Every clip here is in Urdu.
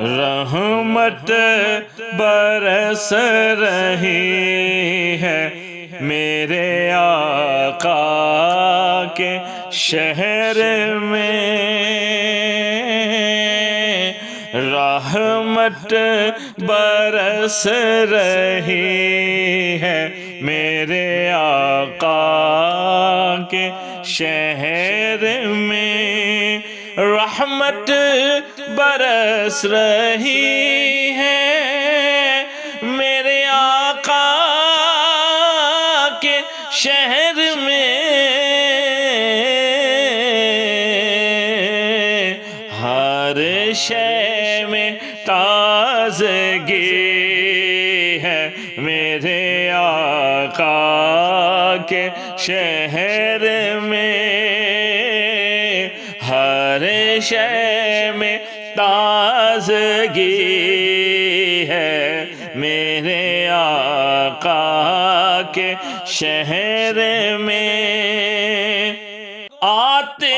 رحمت برس رہی ہے میرے آقا کے شہر میں، رحمت برس رہی ہے میرے آقا کے شہر میں، رحمت برس رہی ہے میرے آقا کے شہر میں، ہر شے میں تازگی ہے میرے آقا کے شہر میں، ہر شے میں تازگی ہے میرے آقا کے شہر میں، آتے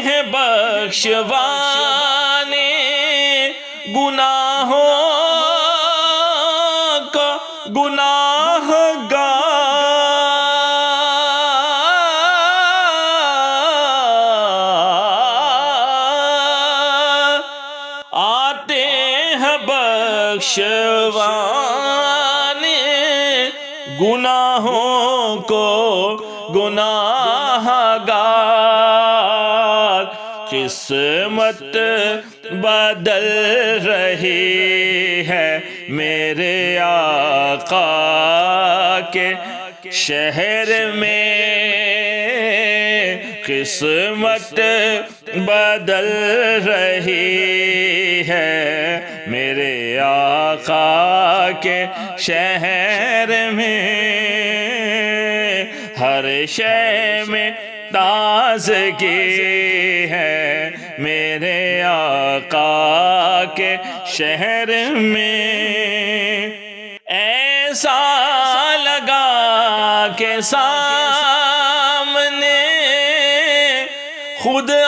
ہیں بخشوانے گناہوں کو گناہ گار، آتے ہیں بخشوانے گناہوں کو گناہ گار، قسمت بدل رہی ہے میرے آقا کے شہر میں، قسمت بدل رہی ہے میرے آقا کے شہر میں، ہر شے میں تازگی ہے میرے آقا کے شہر میں، ایسا لگا کہ سامنے خود آ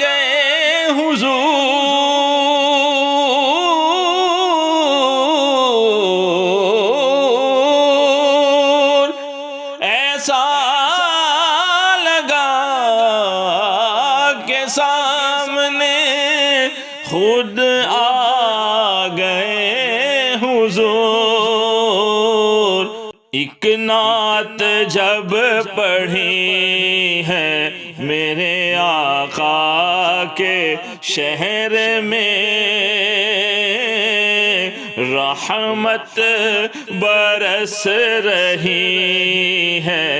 گئے حضور، ایسا لگا کہ سامنے خود آ گئے حضور، ایک نعت جب پڑھی ہے میرے آقا کے شہر میں، رحمت برس رہی ہے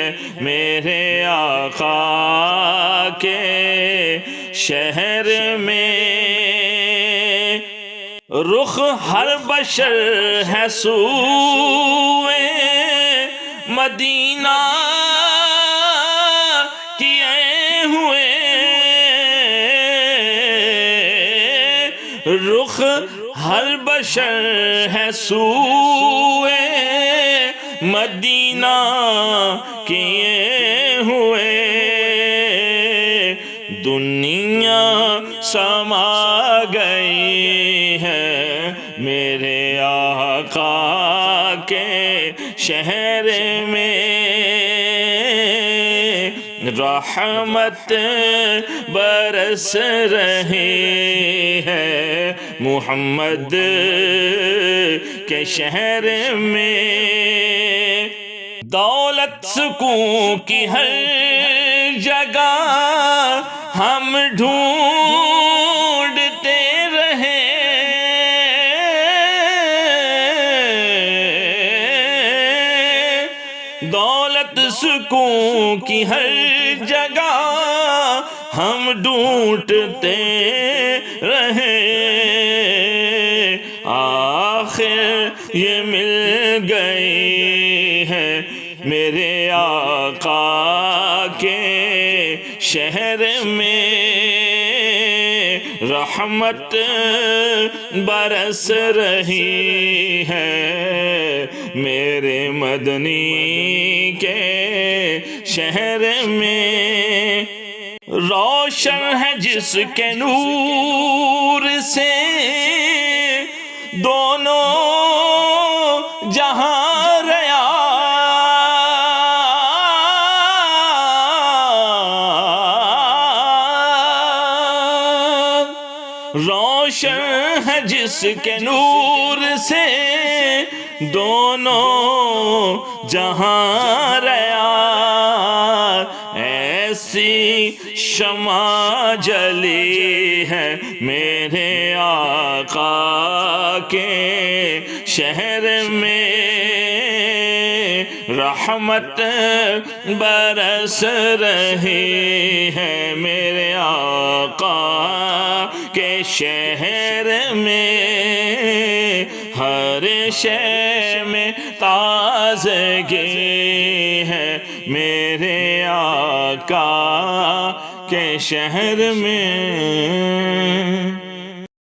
میرے آقا کے شہر میں، رخ ہر بشر ہے سوئے مدینہ کیے ہوئے، رخ ہر بشر ہے سوئے مدینہ کیے ہوئے، دنیا سما گئی ہے میرے آقا کے شہر میں، رحمت برس رہی ہے محمد کے شہر میں، دولت سکون کی ہر جگہ ہم ڈھونڈتے رہے، دولت سکون کی ہر جگہ ہم ڈھونڈتے رہے، آخر یہ مل گئی ہے میرے آقا کے شہر میں، رحمت برس رہی ہے میرے مدنی کے شہر میں، روشن ہے جس کے نور روشن ہے جس کے نور سے دونوں جہاں ریا، ایسی شمع جلی ہے میرے آقا کے شہر میں، رحمت برس رہی ہے میرے آقا کے شہر میں، ہر شے میں تازگی ہے میرے آقا کے شہر میں۔